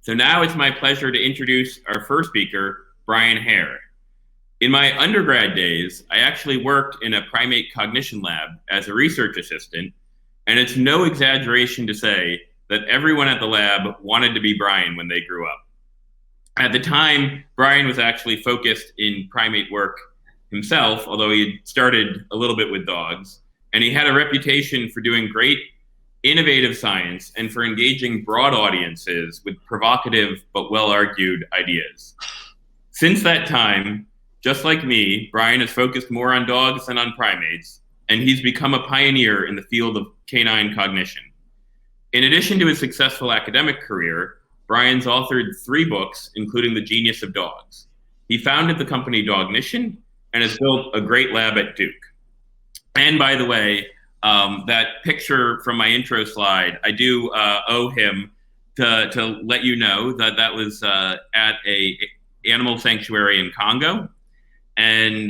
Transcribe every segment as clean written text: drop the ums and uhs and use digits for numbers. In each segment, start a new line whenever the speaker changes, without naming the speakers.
So now it's my pleasure to introduce our first speaker, Brian Hare. In my undergrad days, I actually worked in a primate cognition lab as a research assistant, and it's no exaggeration to say that everyone at the lab wanted to be Brian when they grew up. At the time, Brian was actually focused in primate work himself, although he had started a little bit with dogs, and he had a reputation for doing great innovative science and for engaging broad audiences with provocative but well-argued ideas. Since that time, just like me, Brian has focused more on dogs than on primates, and he's become a pioneer in the field of canine cognition. In addition to his successful academic career, Brian's authored 3 books, including The Genius of Dogs. He founded the company Dognition and has built a great lab at Duke. And by the way, that picture from my intro slide, I do owe him to let you know that that was at a animal sanctuary in Congo, and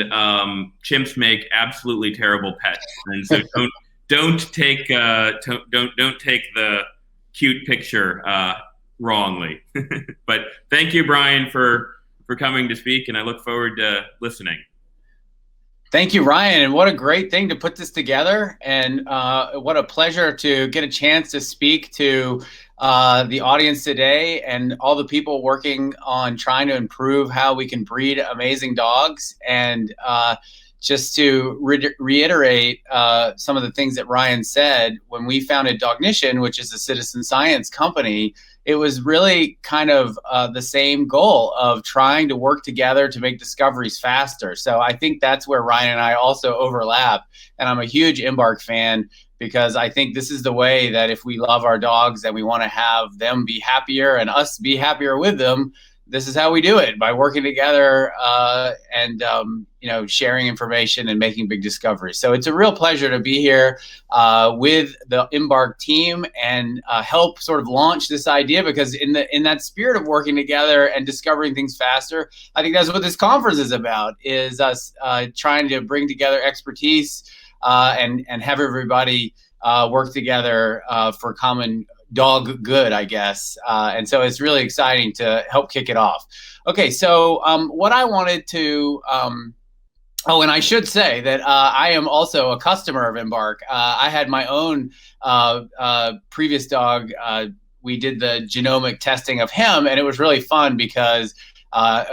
chimps make absolutely terrible pets, and so don't take the cute picture wrongly. But thank you, Brian, for coming to speak, and I look forward to listening.
Thank you, Ryan, and what a great thing to put this together, and what a pleasure to get a chance to speak to the audience today and all the people working on trying to improve how we can breed amazing dogs. And just to reiterate some of the things that Ryan said, when we founded Dognition, which is a citizen science company, it was really kind of the same goal of trying to work together to make discoveries faster. So I think that's where Ryan and I also overlap. And I'm a huge Embark fan, because I think this is the way that if we love our dogs and we want to have them be happier and us be happier with them, this is how we do it, by working together and sharing information and making big discoveries. So it's a real pleasure to be here with the Embark team and help sort of launch this idea, because in that spirit of working together and discovering things faster, I think that's what this conference is about, is us trying to bring together expertise and have everybody work together for common dog good, I guess. And so it's really exciting to help kick it off. Okay, so what I wanted to, oh, and I should say that I am also a customer of Embark. I had my own previous dog. We did the genomic testing of him, and it was really fun because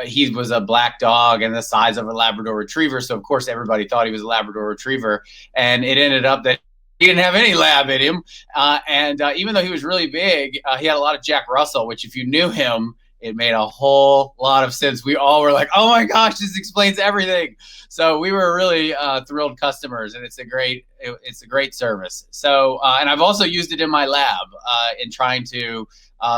he was a black dog and the size of a Labrador Retriever. So of course everybody thought he was a Labrador Retriever, and it ended up that he didn't have any lab in him. And even though he was really big, he had a lot of Jack Russell, which if you knew him, it made a whole lot of sense. We all were like, oh my gosh, this explains everything. So we were really thrilled customers, and it's a great service. So, and I've also used it in my lab in trying to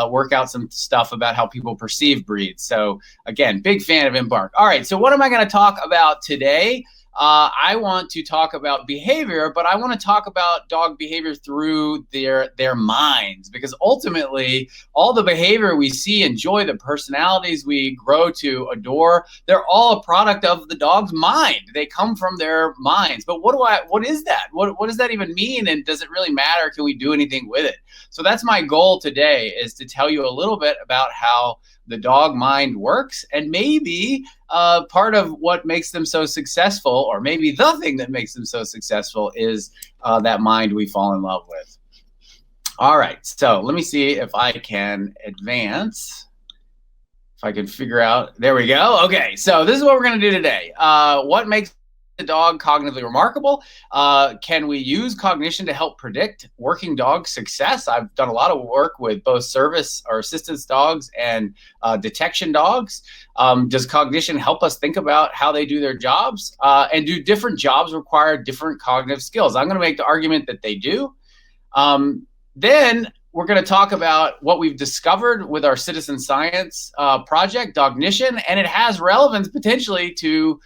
work out some stuff about how people perceive breeds. So again, big fan of Embark. All right, so what am I gonna talk about today? I want to talk about behavior, but I want to talk about dog behavior through their minds, because ultimately all the behavior we see, enjoy, the personalities we grow to adore, they're all a product of the dog's mind. They come from their minds. But what is that? What does that even mean? And does it really matter? Can we do anything with it? So that's my goal today, is to tell you a little bit about how the dog mind works, and maybe part of what makes them so successful, or maybe the thing that makes them so successful, is that mind we fall in love with. All right, so let me see if I can advance. If I can figure out, there we go. Okay, so this is what we're gonna do today. What makes the dog cognitively remarkable? Can we use cognition to help predict working dog success? I've done a lot of work with both service or assistance dogs and detection dogs. Does cognition help us think about how they do their jobs? And do different jobs require different cognitive skills? I'm going to make the argument that they do. Then we're going to talk about what we've discovered with our citizen science project, Dognition, and it has relevance potentially to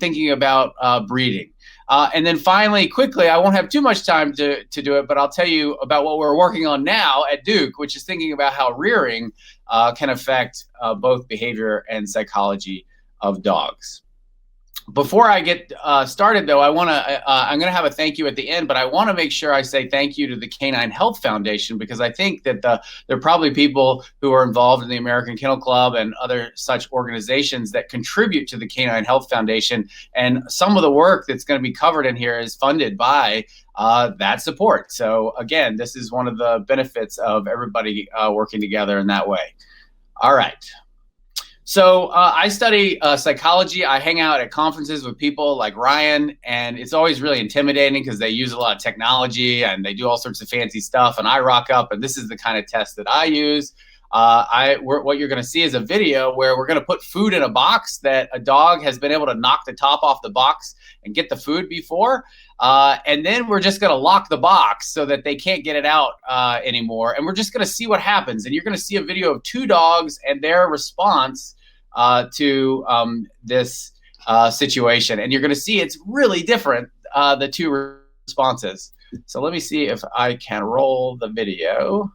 thinking about breeding. And then finally, quickly, I won't have too much time to do it, but I'll tell you about what we're working on now at Duke, which is thinking about how rearing can affect both behavior and psychology of dogs. Before I get started, though, I'm going to have a thank you at the end, but I want to make sure I say thank you to the Canine Health Foundation, because I think that there are probably people who are involved in the American Kennel Club and other such organizations that contribute to the Canine Health Foundation. And some of the work that's going to be covered in here is funded by that support. So again, this is one of the benefits of everybody working together in that way. All right. So I study psychology. I hang out at conferences with people like Ryan, and it's always really intimidating because they use a lot of technology and they do all sorts of fancy stuff. And I rock up, and this is the kind of test that I use. What you're going to see is a video where we're going to put food in a box that a dog has been able to knock the top off the box and get the food before. And then we're just going to lock the box so that they can't get it out anymore. And we're just going to see what happens. And you're going to see a video of 2 dogs and their response to this situation. And you're going to see it's really different, the 2 responses. So let me see if I can roll the video.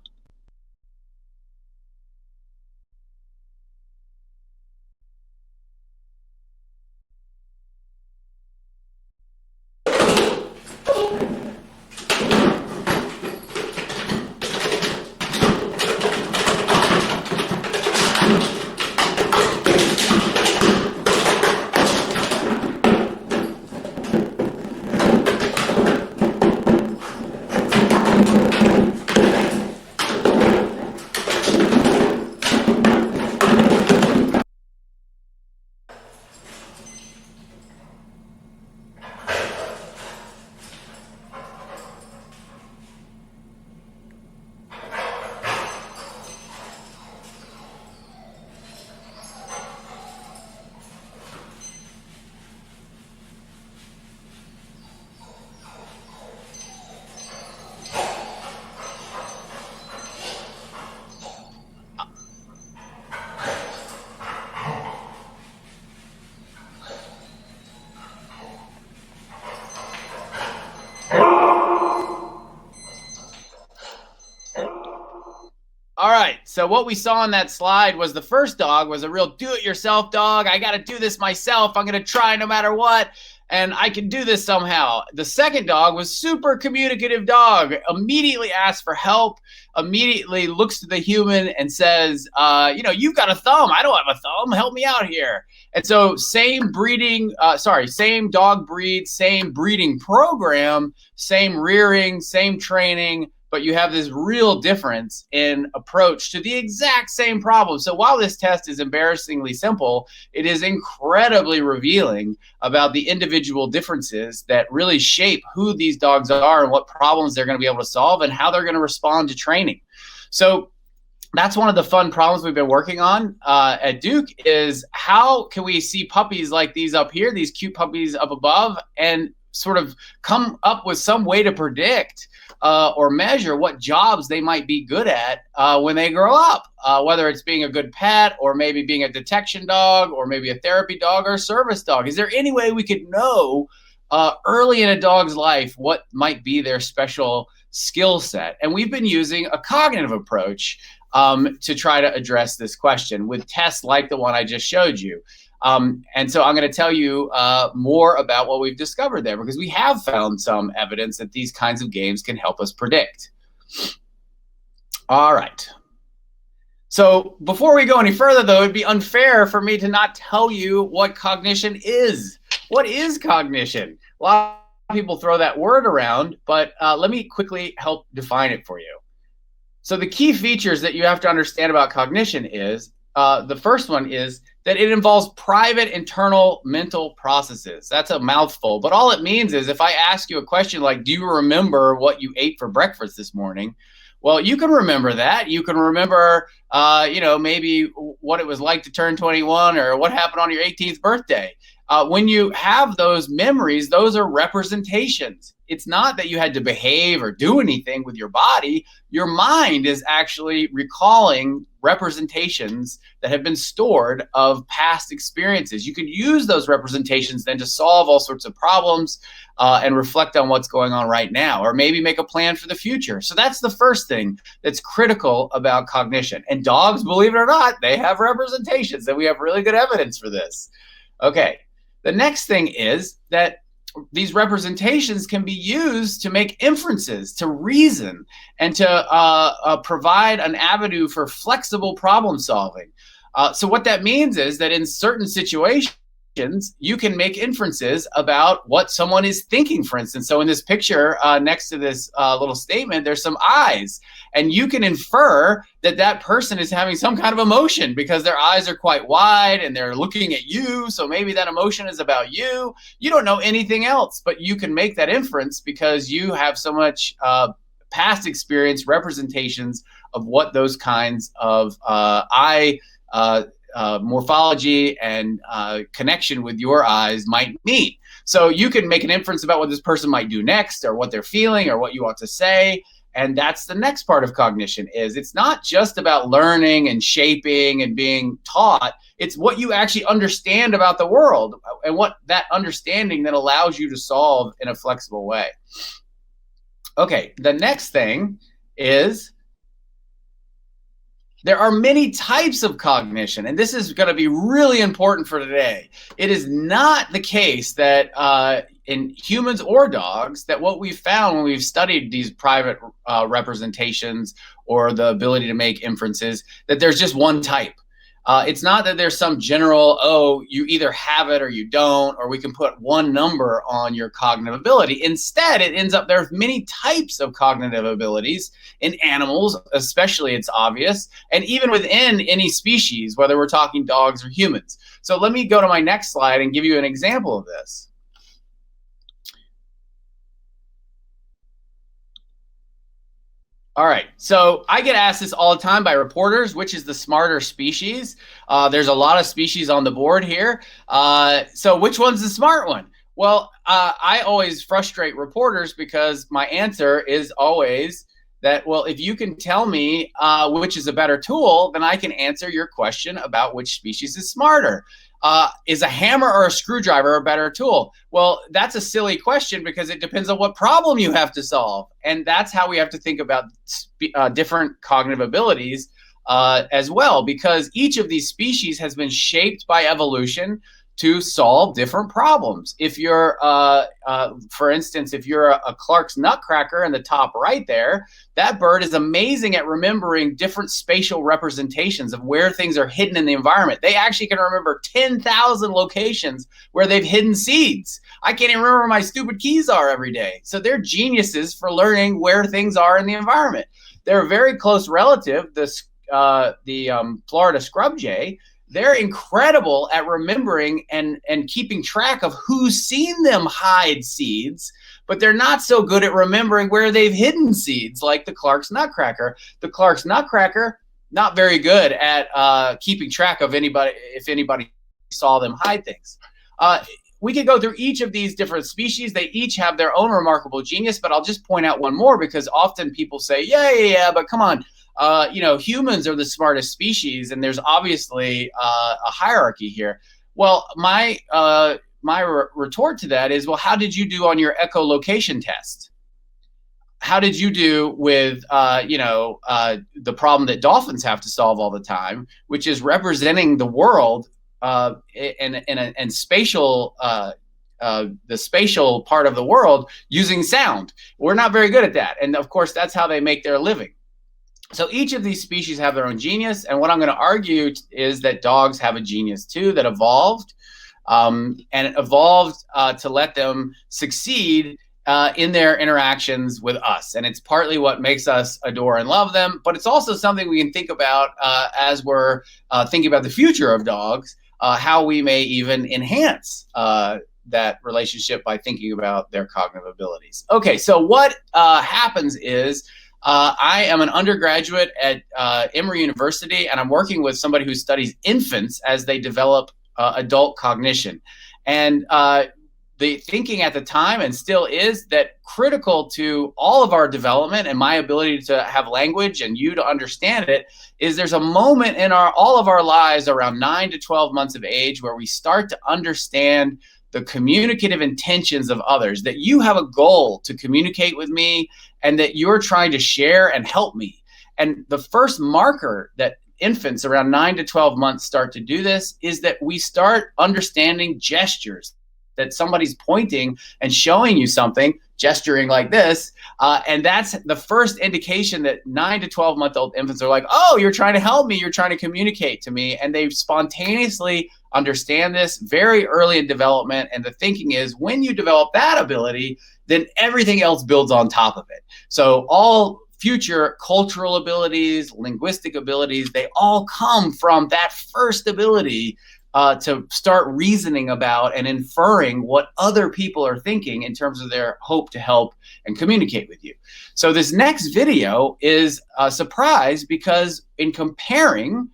All right, so what we saw on that slide was the first dog was a real do-it-yourself dog. I got to do this myself. I'm going to try no matter what, and I can do this somehow. The second dog was super communicative dog, immediately asks for help, immediately looks to the human and says, you've got a thumb. I don't have a thumb. Help me out here. And so same dog breed, same breeding program, same rearing, same training, but you have this real difference in approach to the exact same problem. So while this test is embarrassingly simple, it is incredibly revealing about the individual differences that really shape who these dogs are and what problems they're going to be able to solve and how they're going to respond to training. So that's one of the fun problems we've been working on at Duke, is how can we see puppies like these up here, these cute puppies up above, and sort of come up with some way to predict or measure what jobs they might be good at when they grow up, whether it's being a good pet or maybe being a detection dog or maybe a therapy dog or a service dog. Is there any way we could know early in a dog's life what might be their special skill set? And we've been using a cognitive approach to try to address this question with tests like the one I just showed you. And so I'm going to tell you more about what we've discovered there, because we have found some evidence that these kinds of games can help us predict. All right. So before we go any further, though, it'd be unfair for me to not tell you what cognition is. What is cognition? A lot of people throw that word around, but let me quickly help define it for you. So the key features that you have to understand about cognition is, the first one is that it involves private internal mental processes. That's a mouthful, but all it means is if I ask you a question like, do you remember what you ate for breakfast this morning? Well, you can remember that. You can remember, maybe what it was like to turn 21 or what happened on your 18th birthday. When you have those memories, those are representations. It's not that you had to behave or do anything with your body. Your mind is actually recalling representations that have been stored of past experiences. You can use those representations then to solve all sorts of problems and reflect on what's going on right now, or maybe make a plan for the future. So that's the first thing that's critical about cognition. And dogs, believe it or not, they have representations, and we have really good evidence for this. Okay. The next thing is that these representations can be used to make inferences, to reason, and to provide an avenue for flexible problem solving. So what that means is that in certain situations, you can make inferences about what someone is thinking, for instance. So in this picture, next to this little statement, there's some eyes. And you can infer that that person is having some kind of emotion because their eyes are quite wide and they're looking at you. So maybe that emotion is about you. You don't know anything else, but you can make that inference because you have so much past experience, representations of what those kinds of morphology and connection with your eyes might mean. So you can make an inference about what this person might do next, or what they're feeling, or what you want to say. And that's the next part of cognition. Is it's not just about learning and shaping and being taught. It's what you actually understand about the world, and what that understanding then allows you to solve in a flexible way. Okay, the next thing is there are many types of cognition, and this is going to be really important for today. It is not the case that in humans or dogs, that what we've found when we've studied these private representations or the ability to make inferences, that there's just one type. It's not that there's some general, oh, you either have it or you don't, or we can put one number on your cognitive ability. Instead, it ends up there's many types of cognitive abilities in animals, especially it's obvious, and even within any species, whether we're talking dogs or humans. So let me go to my next slide and give you an example of this. All right, so I get asked this all the time by reporters, which is the smarter species? There's a lot of species on the board here. So which one's the smart one? Well, I always frustrate reporters because my answer is always that, well, if you can tell me which is a better tool, then I can answer your question about which species is smarter. Is a hammer or a screwdriver a better tool? Well, that's a silly question because it depends on what problem you have to solve. And that's how we have to think about different cognitive abilities as well, because each of these species has been shaped by evolution to solve different problems. If you're, for instance, if you're a Clark's nutcracker in the top right there, that bird is amazing at remembering different spatial representations of where things are hidden in the environment. They actually can remember 10,000 locations where they've hidden seeds. I can't even remember where my stupid keys are every day. So they're geniuses for learning where things are in the environment. They're a very close relative, the Florida scrub jay. They're incredible at remembering and keeping track of who's seen them hide seeds, but they're not so good at remembering where they've hidden seeds, like the Clark's nutcracker. The Clark's nutcracker, not very good at keeping track of if anybody saw them hide things. We could go through each of these different species. They each have their own remarkable genius, but I'll just point out one more because often people say, yeah, but come on. Humans are the smartest species, and there's obviously a hierarchy here. Well, my retort to that is, well, how did you do on your echolocation test? How did you do with, the problem that dolphins have to solve all the time, which is representing the world and spatial, the spatial part of the world using sound? We're not very good at that, and of course, that's how they make their living. So each of these species have their own genius, and what I'm going to argue is that dogs have a genius too that evolved, and it evolved to let them succeed in their interactions with us. And it's partly what makes us adore and love them, but it's also something we can think about as we're thinking about the future of dogs, how we may even enhance that relationship by thinking about their cognitive abilities. Okay, so what happens is, I am an undergraduate at Emory University, and I'm working with somebody who studies infants as they develop adult cognition. And the thinking at the time, and still is, that critical to all of our development and my ability to have language and you to understand it, is there's a moment in all of our lives around 9 to 12 months of age where we start to understand the communicative intentions of others, that you have a goal to communicate with me and that you're trying to share and help me. And the first marker that infants around 9 to 12 months start to do this is that we start understanding gestures, that somebody's pointing and showing you something, gesturing like this. And that's the first indication that 9 to 12-month-old infants are like, oh, you're trying to help me. You're trying to communicate to me. And they spontaneously understand this very early in development. And the thinking is when you develop that ability, then everything else builds on top of it. So all future cultural abilities, linguistic abilities, they all come from that first ability to start reasoning about and inferring what other people are thinking in terms of their hope to help and communicate with you. So this next video is a surprise because in comparing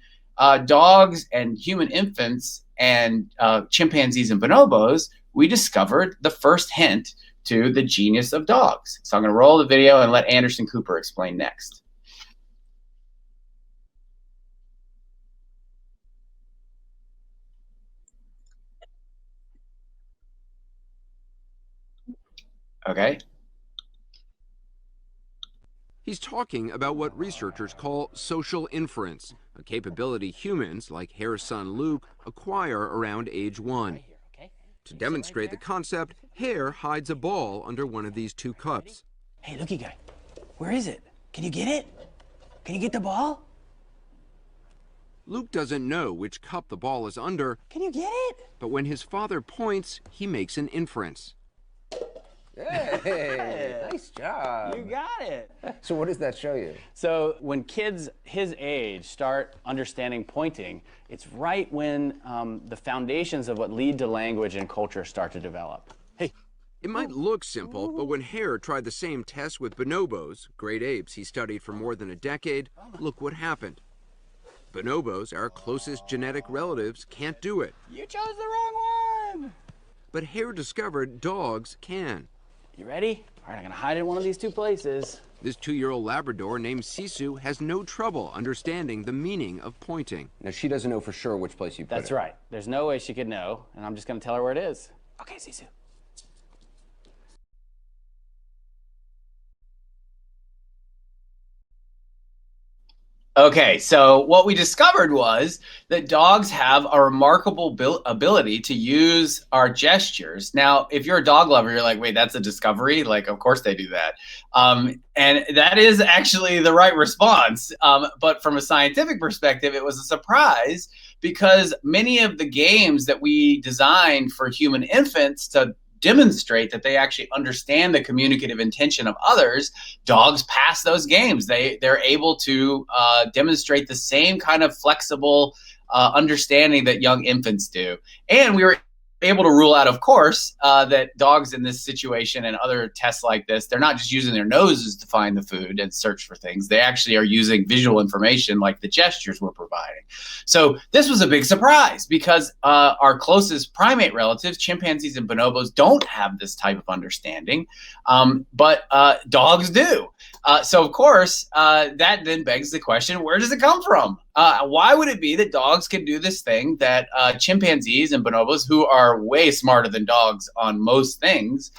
dogs and human infants and chimpanzees and bonobos, we discovered the first hint to the genius of dogs. So I'm going to roll the video and let Anderson Cooper explain next. Okay.
He's talking about what researchers call social inference, a capability humans, like Hare's son Luke, acquire around age 1. To demonstrate the concept, Hare hides a ball under one of these 2 cups.
Hey, looky guy, where is it? Can you get it? Can you get the ball?
Luke doesn't know which cup the ball is under.
Can you get it?
But when his father points, he makes an inference.
Hey, nice job.
You got it.
So what does that show you?
So when kids his age start understanding pointing, it's right when the foundations of what lead to language and culture start to develop. Hey.
It might look simple, but when Hare tried the same test with bonobos, great apes he studied for more than a decade, look what happened. Bonobos, our closest genetic relatives, can't do it.
You chose the wrong one.
But Hare discovered dogs can.
You ready? All right, I'm gonna hide in one of these 2 places.
This 2-year-old Labrador named Sisu has no trouble understanding the meaning of pointing.
Now, she doesn't know for sure which place you put it.
That's right. There's no way she could know, and I'm just gonna tell her where it is. Okay, Sisu.
Okay, so what we discovered was that dogs have a remarkable ability to use our gestures. Now, if you're a dog lover, you're like, wait, that's a discovery? Like, of course they do that. And that is actually the right response. But from a scientific perspective, it was a surprise because many of the games that we designed for human infants to demonstrate that they actually understand the communicative intention of others, dogs pass those games. They're able to demonstrate the same kind of flexible understanding that young infants do. And we were able to rule out, of course, that dogs in this situation and other tests like this, they're not just using their noses to find the food and search for things. They actually are using visual information like the gestures we're providing. So this was a big surprise because our closest primate relatives, chimpanzees and bonobos, don't have this type of understanding, but dogs do. So, of course, that then begs the question, where does it come from? Why would it be that dogs can do this thing that chimpanzees and bonobos, who are way smarter than dogs on most things,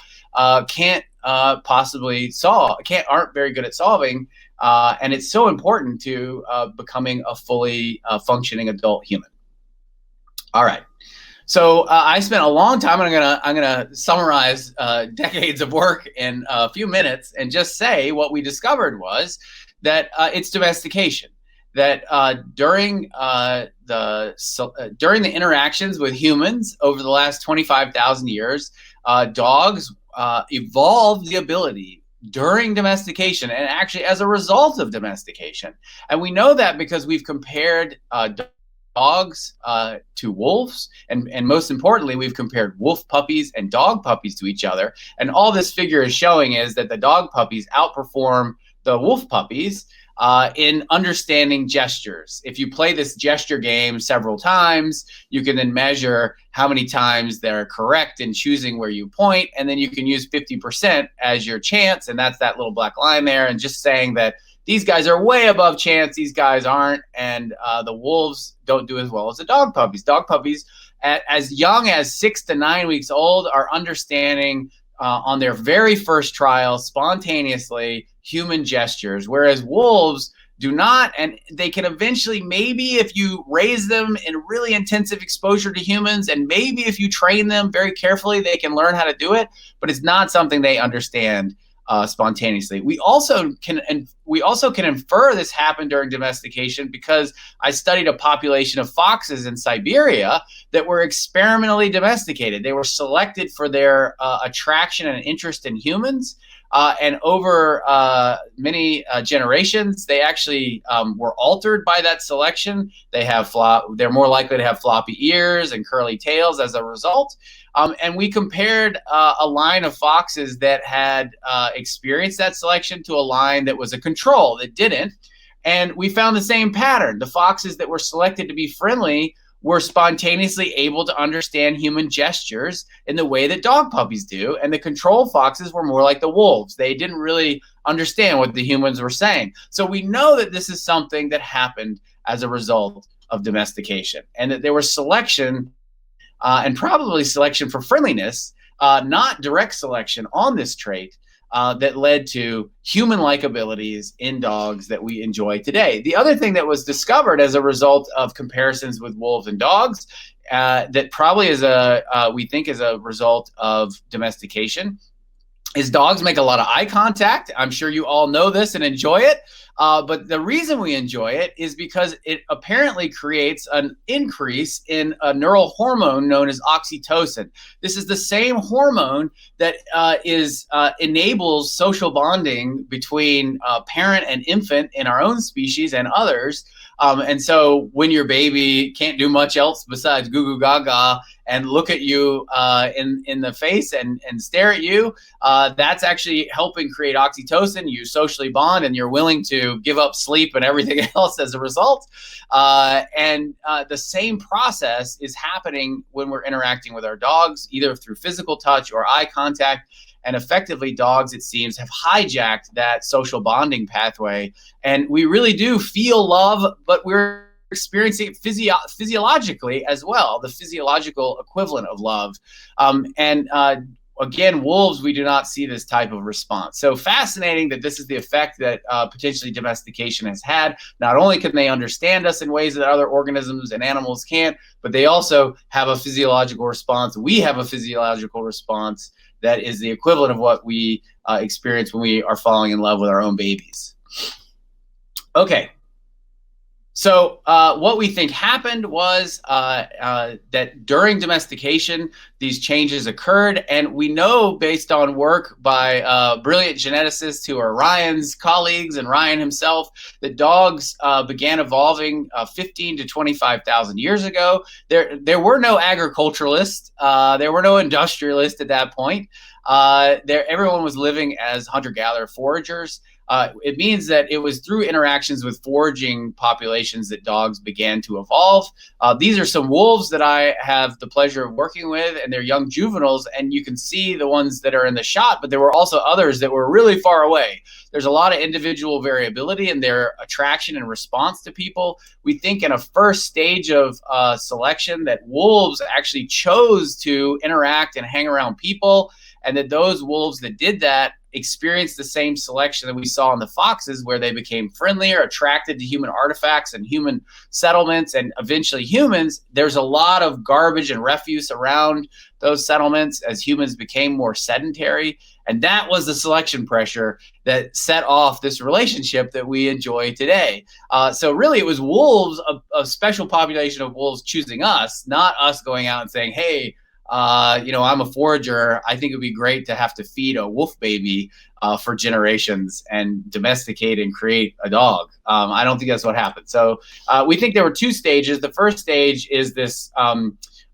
can't possibly solve, aren't very good at solving, and it's so important to becoming a fully functioning adult human. All right. So I spent a long time, and I'm gonna summarize decades of work in a few minutes, and just say what we discovered was that it's domestication. That during the interactions with humans over the last 25,000 years, dogs evolved the ability during domestication, and actually as a result of domestication. And we know that because we've compared dogs to wolves, and most importantly, we've compared wolf puppies and dog puppies to each other. And all this figure is showing is that the dog puppies outperform the wolf puppies in understanding gestures. If you play this gesture game several times, you can then measure how many times they're correct in choosing where you point, and then you can use 50% as your chance, and that's that little black line there, and just saying that these guys are way above chance, these guys aren't, and the wolves don't do as well as the dog puppies. Dog puppies, as young as 6 to 9 weeks old, are understanding on their very first trial spontaneously human gestures, whereas wolves do not. And they can eventually, maybe if you raise them in really intensive exposure to humans, and maybe if you train them very carefully, they can learn how to do it, but it's not something they understand spontaneously. We also can infer this happened during domestication because I studied a population of foxes in Siberia that were experimentally domesticated. They were selected for their attraction and interest in humans. And over many generations, they actually were altered by that selection. They're more likely to have floppy ears and curly tails as a result. And we compared a line of foxes that had experienced that selection to a line that was a control that didn't. And we found the same pattern. The foxes that were selected to be friendly were spontaneously able to understand human gestures in the way that dog puppies do. And the control foxes were more like the wolves. They didn't really understand what the humans were saying. So we know that this is something that happened as a result of domestication, and that there was selection and probably selection for friendliness, not direct selection on this trait, that led to human-like abilities in dogs that we enjoy today. The other thing that was discovered as a result of comparisons with wolves and dogs, that probably is we think is a result of domestication, is dogs make a lot of eye contact. I'm sure you all know this and enjoy it. But the reason we enjoy it is because it apparently creates an increase in a neural hormone known as oxytocin. This is the same hormone that enables social bonding between parent and infant in our own species and others. And so when your baby can't do much else besides goo goo gaga and look at you in the face and stare at you, that's actually helping create oxytocin. You socially bond and you're willing to give up sleep and everything else as a result. And the same process is happening when we're interacting with our dogs, either through physical touch or eye contact. And effectively, dogs, it seems, have hijacked that social bonding pathway. And we really do feel love, but we're experiencing it physiologically as well, the physiological equivalent of love. Again, wolves, we do not see this type of response. So fascinating that this is the effect that potentially domestication has had. Not only can they understand us in ways that other organisms and animals can't, but they also have a physiological response. We have a physiological response that is the equivalent of what we experience when we are falling in love with our own babies. Okay. So what we think happened was that during domestication, these changes occurred. And we know, based on work by brilliant geneticists who are Ryan's colleagues and Ryan himself, that dogs began evolving 15 to 25,000 years ago. There were no agriculturalists. There were no industrialists at that point. Everyone was living as hunter-gatherer foragers. It means that it was through interactions with foraging populations that dogs began to evolve. These are some wolves that I have the pleasure of working with, and they're young juveniles, and you can see the ones that are in the shot, but there were also others that were really far away. There's a lot of individual variability in their attraction and response to people. We think in a first stage of selection that wolves actually chose to interact and hang around people, and that those wolves that did that experienced the same selection that we saw in the foxes, where they became friendlier, attracted to human artifacts and human settlements, and eventually humans. There's a lot of garbage and refuse around those settlements as humans became more sedentary. And that was the selection pressure that set off this relationship that we enjoy today. So really, it was wolves, a special population of wolves choosing us, not us going out and saying, hey, I'm a forager. I think it would be great to have to feed a wolf baby for generations and domesticate and create a dog. I don't think that's what happened. So we think there were two stages. The first stage is this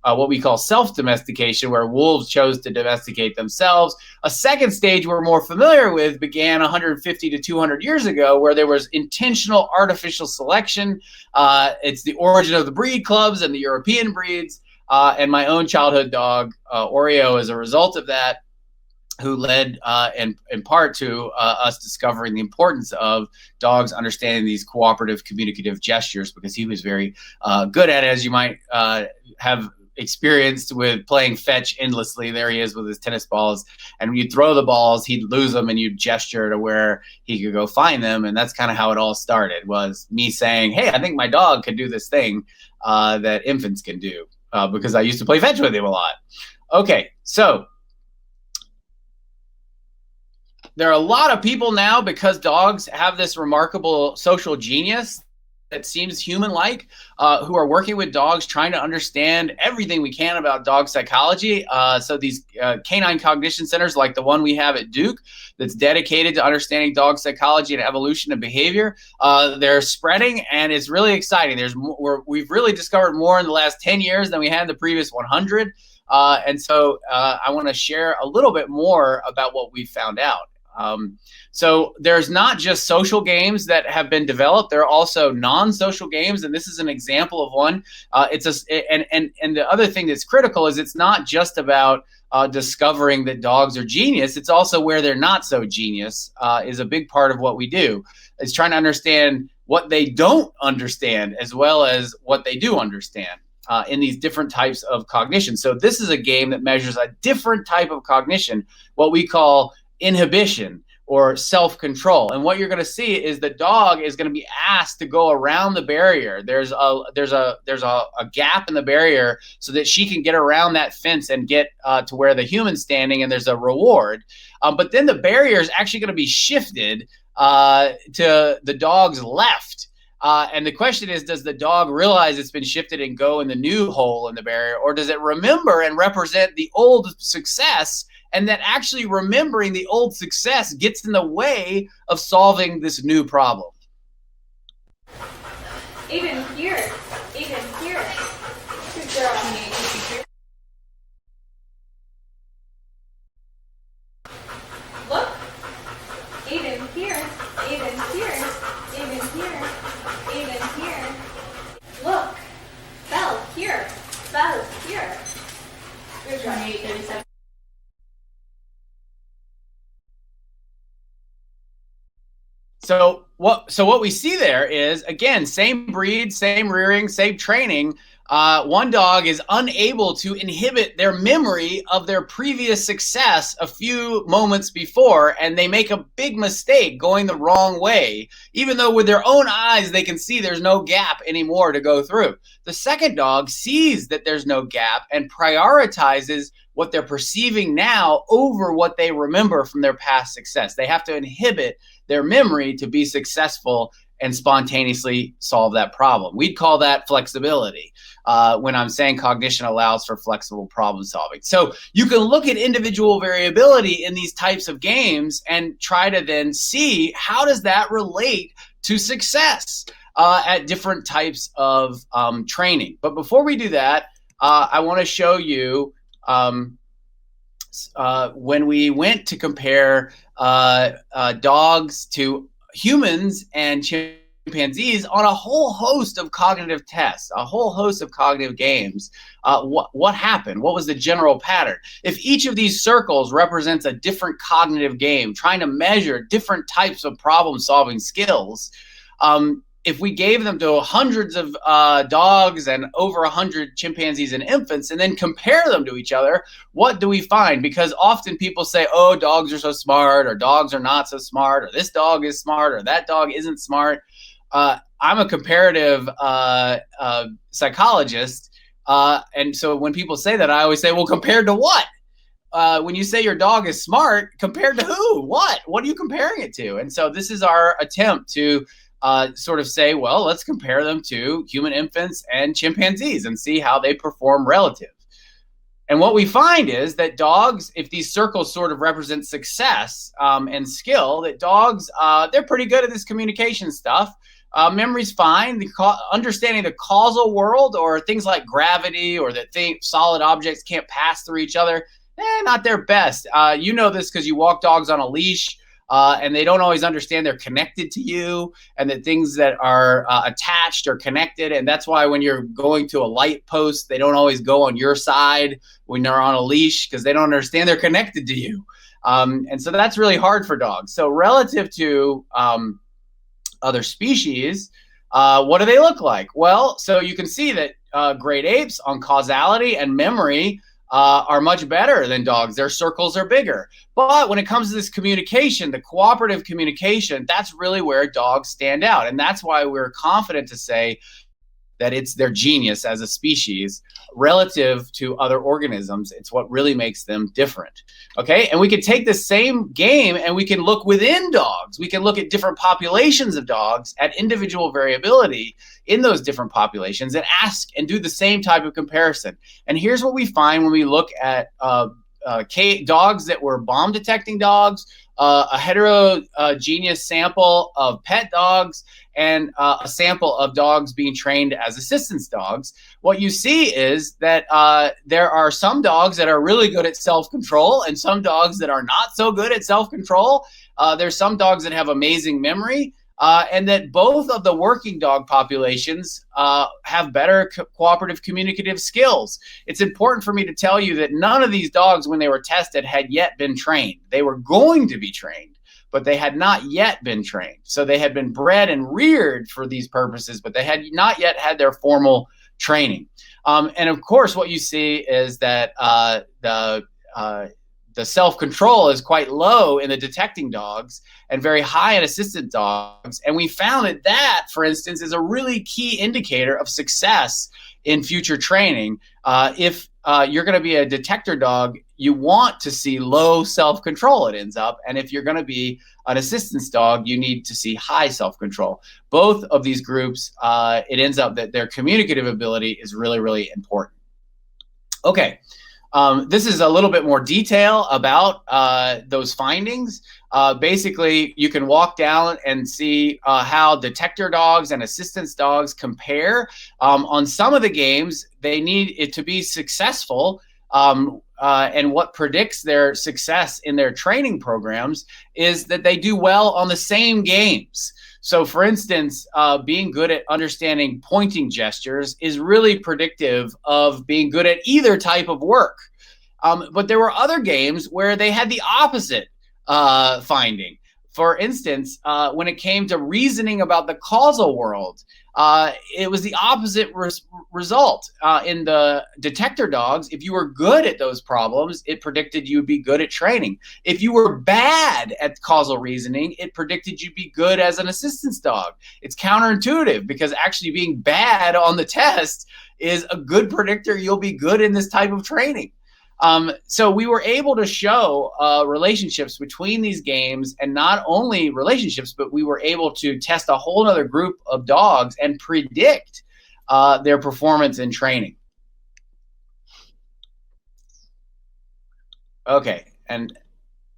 what we call self-domestication, where wolves chose to domesticate themselves. A second stage we're more familiar with began 150 to 200 years ago, where there was intentional artificial selection. It's the origin of the breed clubs and the European breeds. And my own childhood dog, Oreo, as a result of that, who led in part to us discovering the importance of dogs understanding these cooperative communicative gestures, because he was very good at it, as you might have experienced with playing fetch endlessly. There he is with his tennis balls. And when you throw the balls, he'd lose them and you'd gesture to where he could go find them. And that's kind of how it all started, was me saying, hey, I think my dog could do this thing that infants can do, because I used to play fetch with him a lot. Okay, so there are a lot of people now, because dogs have this remarkable social genius that seems human-like, who are working with dogs, trying to understand everything we can about dog psychology. So these canine cognition centers, like the one we have at Duke, that's dedicated to understanding dog psychology and evolution and behavior, they're spreading, and it's really exciting. We've really discovered more in the last 10 years than we had in the previous 100. And so I want to share a little bit more about what we found out. So there's not just social games that have been developed. There are also non-social games, and this is an example of one. And the other thing that's critical is it's not just about discovering that dogs are genius. It's also where they're not so genius is a big part of what we do. It's trying to understand what they don't understand as well as what they do understand in these different types of cognition. So this is a game that measures a different type of cognition, what we call inhibition or self-control. And what you're going to see is the dog is going to be asked to go around the barrier. There's a gap in the barrier so that she can get around that fence and get to where the human's standing, and there's a reward. But then the barrier is actually going to be shifted to the dog's left. And the question is, does the dog realize it's been shifted and go in the new hole in the barrier, or does it remember and represent the old success, and that actually remembering the old success gets in the way of solving this new problem?
Even here. Good girl. Look. Even here. Look. Bell here. Good girl. 37.
So what we see there is, again, same breed, same rearing, same training. One dog is unable to inhibit their memory of their previous success a few moments before, and they make a big mistake going the wrong way, even though with their own eyes they can see there's no gap anymore to go through. The second dog sees that there's no gap and prioritizes what they're perceiving now over what they remember from their past success. They have to inhibit their memory to be successful and spontaneously solve that problem. We'd call that flexibility when I'm saying cognition allows for flexible problem solving. So you can look at individual variability in these types of games and try to then see how does that relate to success at different types of training. But before we do that, I want to show you when we went to compare dogs to humans and chimpanzees on a whole host of cognitive tests, a whole host of cognitive games, what happened? What was the general pattern? If each of these circles represents a different cognitive game, trying to measure different types of problem-solving skills, if we gave them to hundreds of dogs and over 100 chimpanzees and infants and then compare them to each other, what do we find? Because often people say, oh, dogs are so smart, or dogs are not so smart, or this dog is smart, or that dog isn't smart. I'm a comparative psychologist. And so when people say that, I always say, well, compared to what? When you say your dog is smart, compared to who? What? What are you comparing it to? And so this is our attempt to sort of say, well, let's compare them to human infants and chimpanzees and see how they perform relative. And what we find is that dogs, if these circles sort of represent success and skill, that dogs, they're pretty good at this communication stuff. Memory's fine. Understanding the causal world, or things like gravity, or that solid objects can't pass through each other, not their best. You know this because you walk dogs on a leash. And they don't always understand they're connected to you, and that things that are attached are connected. And that's why when you're going to a light post, they don't always go on your side when they're on a leash, because they don't understand they're connected to you. And so that's really hard for dogs. So relative to other species, what do they look like? Well, so you can see that great apes on causality and memory are much better than dogs. Their circles are bigger. But when it comes to this communication, the cooperative communication, that's really where dogs stand out. And that's why we're confident to say that it's their genius as a species relative to other organisms. It's what really makes them different. Okay, and we can take the same game and we can look within dogs. We can look at different populations of dogs at individual variability in those different populations and ask and do the same type of comparison. And here's what we find when we look at dogs that were bomb detecting dogs, a heterogeneous sample of pet dogs, and a sample of dogs being trained as assistance dogs. What you see is that there are some dogs that are really good at self-control and some dogs that are not so good at self-control. There's some dogs that have amazing memory, and that both of the working dog populations have better cooperative communicative skills. It's important for me to tell you that none of these dogs, when they were tested, had yet been trained. They were going to be trained, but they had not yet been trained. So they had been bred and reared for these purposes, but they had not yet had their formal training. And of course, what you see is that the self-control is quite low in the detecting dogs and very high in assistant dogs. And we found that, for instance, is a really key indicator of success in future training. If you're going to be a detector dog, you want to see low self-control, it ends up. And if you're going to be an assistance dog, you need to see high self-control. Both of these groups, it ends up that their communicative ability is really, really important. Okay. This is a little bit more detail about those findings. Basically, you can walk down and see how detector dogs and assistance dogs compare. On some of the games, they need it to be successful. And what predicts their success in their training programs is that they do well on the same games. So for instance, being good at understanding pointing gestures is really predictive of being good at either type of work. But there were other games where they had the opposite finding. For instance, when it came to reasoning about the causal world, it was the opposite result. In the detector dogs, if you were good at those problems, it predicted you'd be good at training. If you were bad at causal reasoning, it predicted you'd be good as an assistance dog. It's counterintuitive because actually being bad on the test is a good predictor you'll be good in this type of training. So we were able to show relationships between these games, and not only relationships, but we were able to test a whole other group of dogs and predict their performance in training. Okay, and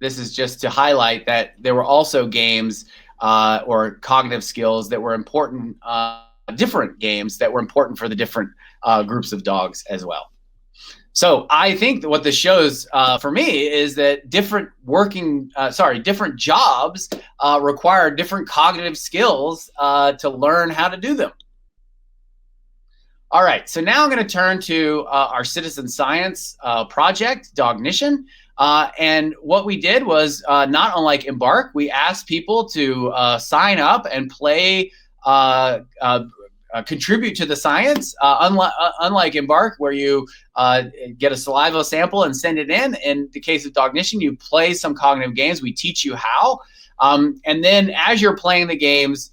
this is just to highlight that there were also games or cognitive skills that were important, different games that were important for the different groups of dogs as well. So I think that what this shows for me is that different jobs require different cognitive skills to learn how to do them. All right, so now I'm going to turn to our citizen science project, Dognition. And what we did was, not unlike Embark, we asked people to sign up and play contribute to the science, unlike Embark, where you get a saliva sample and send it in. In the case of Dognition, you play some cognitive games. We teach you how. And then as you're playing the games,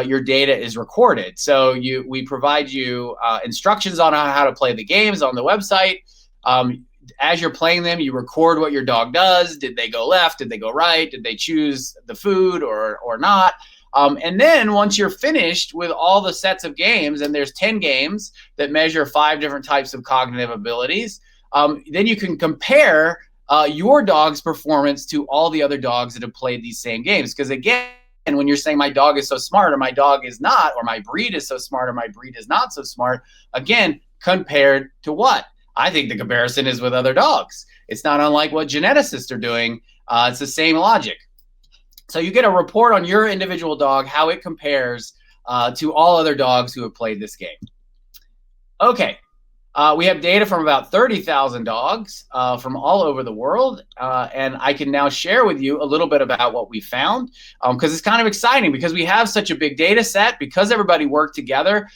your data is recorded. So we provide you instructions on how to play the games on the website. As you're playing them, you record what your dog does. Did they go left? Did they go right? Did they choose the food or not? And then once you're finished with all the sets of games, and there's 10 games that measure 5 different types of cognitive abilities, then you can compare your dog's performance to all the other dogs that have played these same games. Because again, when you're saying my dog is so smart or my dog is not, or my breed is so smart or my breed is not so smart, again, compared to what? I think the comparison is with other dogs. It's not unlike what geneticists are doing. It's the same logic. So you get a report on your individual dog, how it compares to all other dogs who have played this game. Okay, We have data from about 30,000 dogs from all over the world, and I can now share with you a little bit about what we found, because it's kind of exciting because we have such a big data set, because everybody worked together.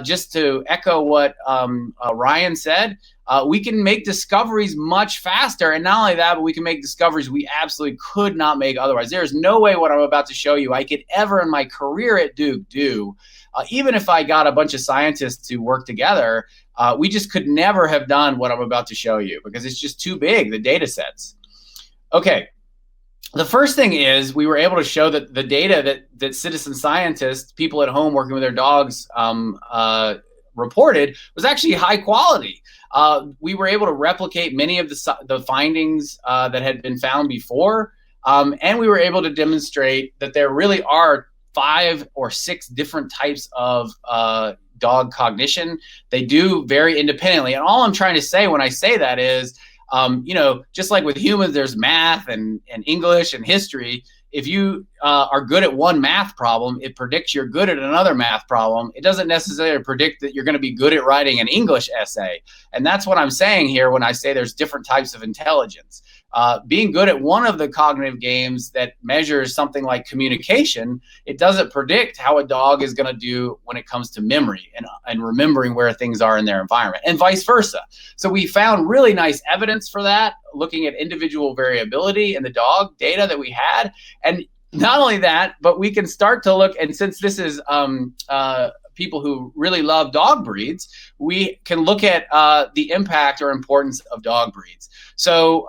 Just to echo what Ryan said, we can make discoveries much faster, and not only that, but we can make discoveries we absolutely could not make otherwise. There's no way what I'm about to show you I could ever in my career at Duke do. Even if I got a bunch of scientists to work together, we just could never have done what I'm about to show you because it's just too big, the data sets. Okay, the first thing is we were able to show that the data that citizen scientists, people at home working with their dogs, reported was actually high quality. We were able to replicate many of the findings that had been found before, and we were able to demonstrate that there really are 5 or 6 different types of dog cognition. They do vary independently. And all I'm trying to say when I say that is, just like with humans, there's math and English and history. If you are good at one math problem, it predicts you're good at another math problem. It doesn't necessarily predict that you're going to be good at writing an English essay. And that's what I'm saying here when I say there's different types of intelligence. Being good at one of the cognitive games that measures something like communication, it doesn't predict how a dog is going to do when it comes to memory and remembering where things are in their environment, and vice versa. So we found really nice evidence for that, looking at individual variability in the dog data that we had. And not only that, but we can start to look, and since this is people who really love dog breeds, we can look at the impact or importance of dog breeds. So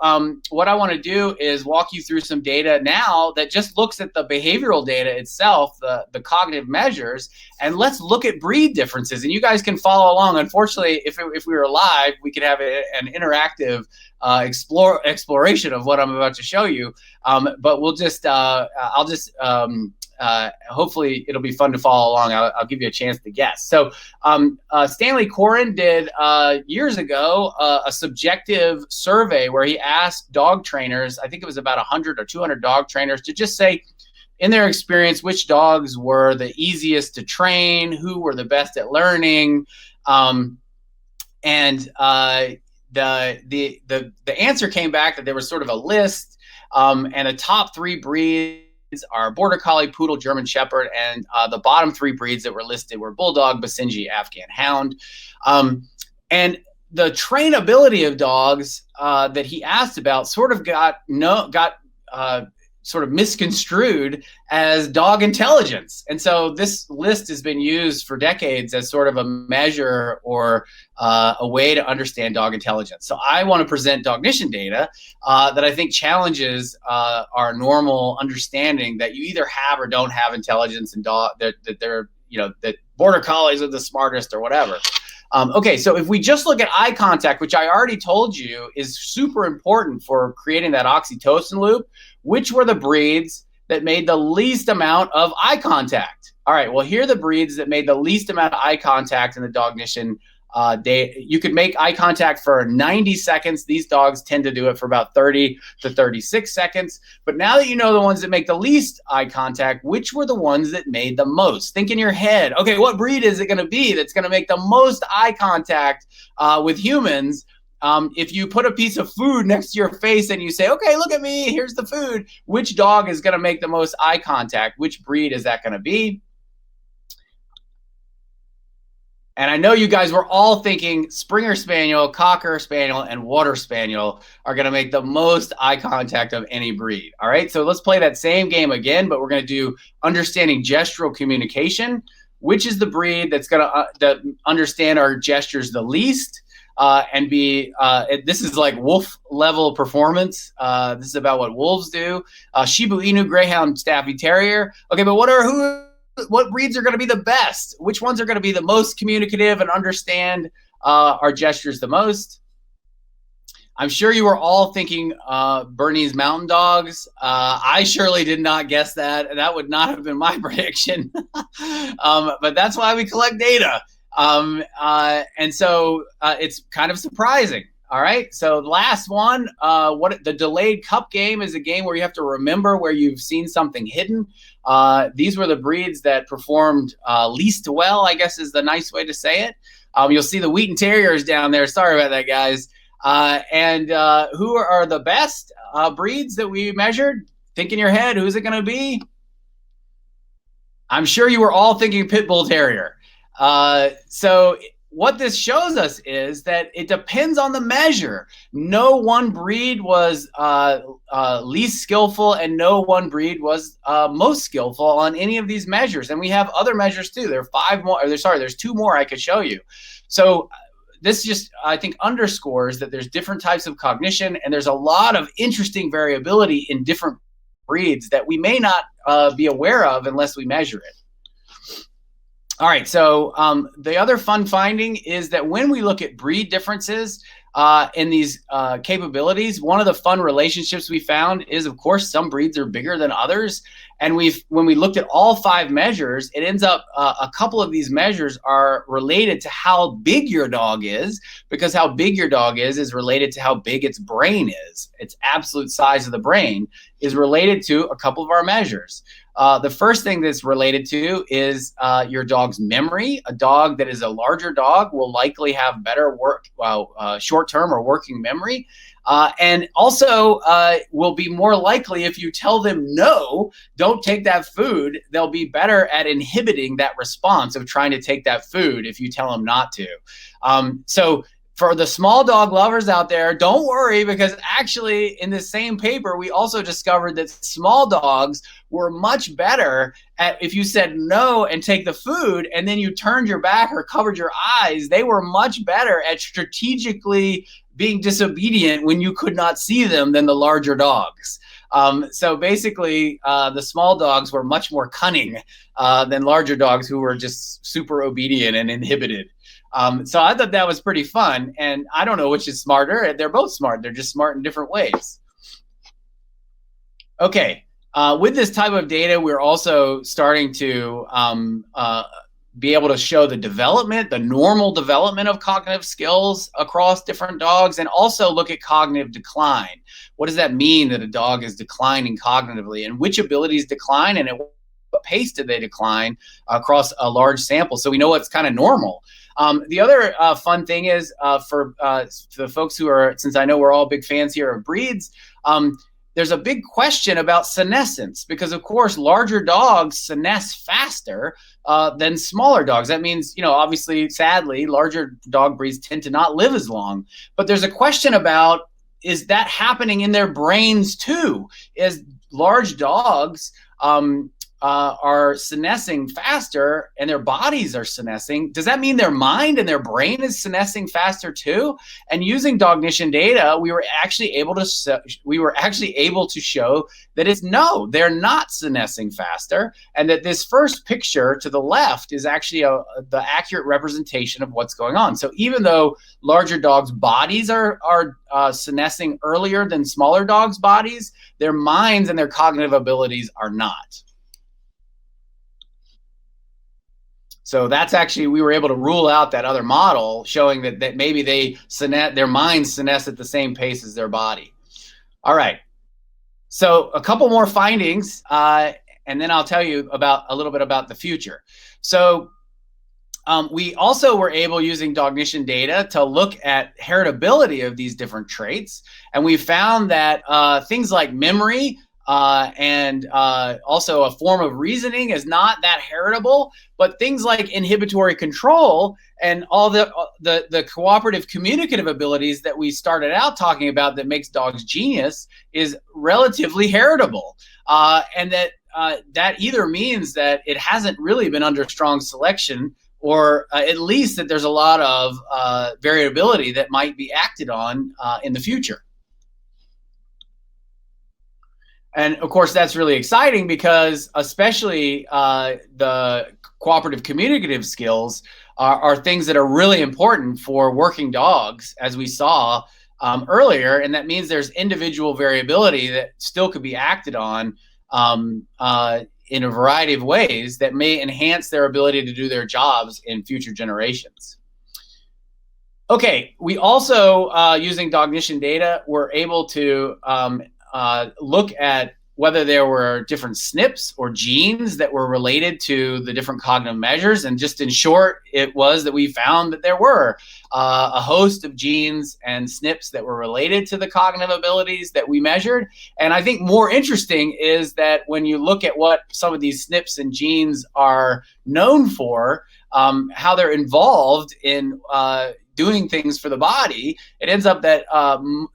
what I want to do is walk you through some data now that just looks at the behavioral data itself, the cognitive measures, and let's look at breed differences. And you guys can follow along. Unfortunately, if we were live, we could have an interactive exploration of what I'm about to show you. But we'll just, hopefully it'll be fun to follow along. I'll give you a chance to guess. So Stanley Coren did years ago a subjective survey where he asked dog trainers, I think it was about 100 or 200 dog trainers, to just say, in their experience, which dogs were the easiest to train, who were the best at learning, and the answer came back that there was sort of a list, and the top 3 breeds are Border Collie, Poodle, German Shepherd, and the bottom 3 breeds that were listed were Bulldog, Basenji, Afghan Hound. And the trainability of dogs that he asked about sort of got sort of misconstrued as dog intelligence. And so this list has been used for decades as sort of a measure or a way to understand dog intelligence. So I want to present Dognition data that I think challenges our normal understanding that you either have or don't have intelligence, and that they're, that Border Collies are the smartest or whatever. Okay, so if we just look at eye contact, which I already told you is super important for creating that oxytocin loop, which were the breeds that made the least amount of eye contact? All right, well, here are the breeds that made the least amount of eye contact in the Dognition data. You could make eye contact for 90 seconds. These dogs tend to do it for about 30 to 36 seconds. But now that you know the ones that make the least eye contact, which were the ones that made the most? Think in your head, okay, what breed is it going to be that's going to make the most eye contact with humans? If you put a piece of food next to your face and you say, okay, look at me, here's the food, which dog is going to make the most eye contact? Which breed is that going to be? And I know you guys were all thinking Springer Spaniel, Cocker Spaniel, and Water Spaniel are going to make the most eye contact of any breed. All right, so let's play that same game again, but we're going to do understanding gestural communication. Which is the breed that's going to understand our gestures the least? And this is like wolf level performance. This is about what wolves do. Shiba Inu, Greyhound, Staffy Terrier. Okay, but what breeds are going to be the best? Which ones are going to be the most communicative and understand our gestures the most? I'm sure you were all thinking Bernese Mountain Dogs. I surely did not guess that. That would not have been my prediction. But that's why we collect data. And so it's kind of surprising. All right. So the last one, the delayed cup game is a game where you have to remember where you've seen something hidden. These were the breeds that performed least well, I guess is the nice way to say it. You'll see the Wheaten Terriers down there. Sorry about that, guys. And who are the best breeds that we measured? Think in your head, who's it going to be? I'm sure you were all thinking Pit Bull Terrier. So what this shows us is that it depends on the measure. No one breed was least skillful, and no one breed was most skillful on any of these measures. And we have other measures too. There are 5 more. There's 2 more I could show you. So this just, I think, underscores that there's different types of cognition, and there's a lot of interesting variability in different breeds that we may not be aware of unless we measure it. All right, so the other fun finding is that when we look at breed differences in these capabilities, one of the fun relationships we found is, of course, some breeds are bigger than others. And when we looked at all 5 measures, it ends up a couple of these measures are related to how big your dog is, because how big your dog is related to how big its brain is. Its absolute size of the brain is related to a couple of our measures. The first thing that's related to is your dog's memory. A dog that is a larger dog will likely have better short-term or working memory. And also will be more likely, if you tell them no, don't take that food, they'll be better at inhibiting that response of trying to take that food if you tell them not to. So for the small dog lovers out there, don't worry, because actually in this same paper, we also discovered that small dogs were much better at, if you said no and take the food and then you turned your back or covered your eyes, they were much better at strategically being disobedient when you could not see them than the larger dogs. So basically, the small dogs were much more cunning than larger dogs who were just super obedient and inhibited. So I thought that was pretty fun, and I don't know which is smarter. They're both smart. They're just smart in different ways. Okay, with this type of data, we're also starting to be able to show the development, the normal development of cognitive skills across different dogs, and also look at cognitive decline. What does that mean that a dog is declining cognitively, and which abilities decline, and at what pace do they decline across a large sample, so we know what's kind of normal. The other fun thing is for the folks who are, since I know we're all big fans here of breeds, there's a big question about senescence, because of course larger dogs senesce faster than smaller dogs. That means, obviously, sadly, larger dog breeds tend to not live as long. But there's a question about, is that happening in their brains too? Is large dogs are senescing faster and their bodies are senescing? Does that mean their mind and their brain is senescing faster too? And using Dognition data, we were actually able to show that they're not senescing faster, and that this first picture to the left is actually the accurate representation of what's going on. So even though larger dogs' bodies are senescing earlier than smaller dogs' bodies, their minds and their cognitive abilities are not. So that's actually, we were able to rule out that other model, showing that maybe their minds senesce at the same pace as their body. All right. So a couple more findings, and then I'll tell you a little bit about the future. So we also were able, using Dognition data, to look at heritability of these different traits. And we found that things like memory, and also a form of reasoning is not that heritable, but things like inhibitory control and all the cooperative communicative abilities that we started out talking about that makes dogs genius is relatively heritable. And that either means that it hasn't really been under strong selection, or at least that there's a lot of variability that might be acted on in the future. And of course, that's really exciting, because especially the cooperative communicative skills are things that are really important for working dogs, as we saw earlier. And that means there's individual variability that still could be acted on in a variety of ways that may enhance their ability to do their jobs in future generations. Okay, we also, using Dognition data, were able to look at whether there were different SNPs or genes that were related to the different cognitive measures. And just in short, it was that we found that there were a host of genes and SNPs that were related to the cognitive abilities that we measured. And I think more interesting is that when you look at what some of these SNPs and genes are known for, how they're involved in doing things for the body, it ends up that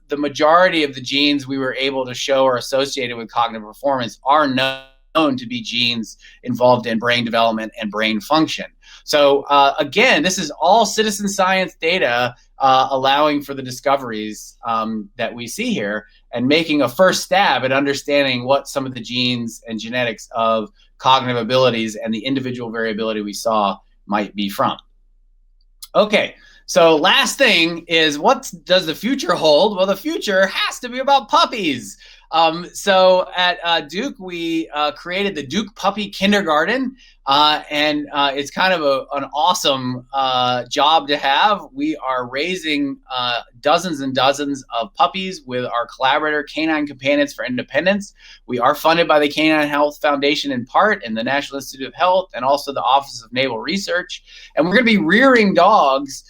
the majority of the genes we were able to show are associated with cognitive performance are known to be genes involved in brain development and brain function. So again, this is all citizen science data allowing for the discoveries that we see here and making a first stab at understanding what some of the genes and genetics of cognitive abilities and the individual variability we saw might be from. Okay. So last thing is, what does the future hold? Well, the future has to be about puppies. So at Duke, we created the Duke Puppy Kindergarten, and it's kind of an awesome job to have. We are raising dozens and dozens of puppies with our collaborator, Canine Companions for Independence. We are funded by the Canine Health Foundation in part, and the National Institute of Health, and also the Office of Naval Research. And we're going to be rearing dogs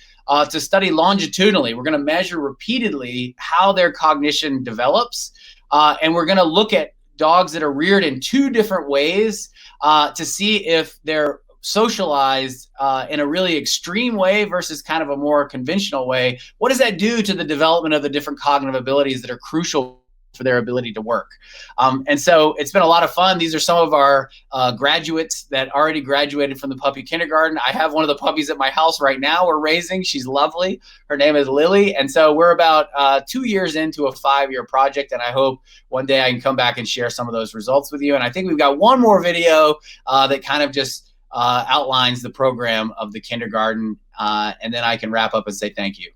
to study longitudinally. We're going to measure repeatedly how their cognition develops. And we're going to look at dogs that are reared in two different ways to see if they're socialized in a really extreme way versus kind of a more conventional way. What does that do to the development of the different cognitive abilities that are crucial for their ability to work? And so it's been a lot of fun. These are some of our graduates that already graduated from the puppy kindergarten. I have one of the puppies at my house right now we're raising. She's lovely. Her name is Lily. And so we're about 2 years into a 5-year project, and I hope one day I can come back and share some of those results with you. And I think we've got one more video that kind of just outlines the program of the kindergarten, and then I can wrap up and say thank you.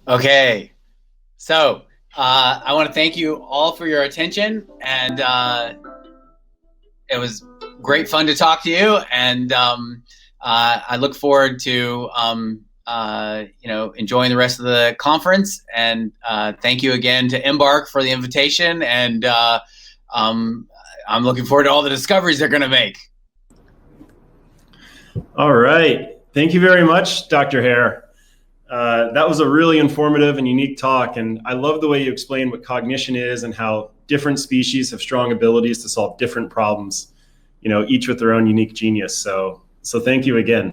Okay, so I want to thank you all for your attention, and it was great fun to talk to you, and I look forward to enjoying the rest of the conference, and thank you again to Embark for the invitation, and I'm looking forward to all the discoveries they're going to make.
All right, thank you very much, Dr. Hare. That was a really informative and unique talk, and I love the way you explained what cognition is and how different species have strong abilities to solve different problems, each with their own unique genius. So thank you again.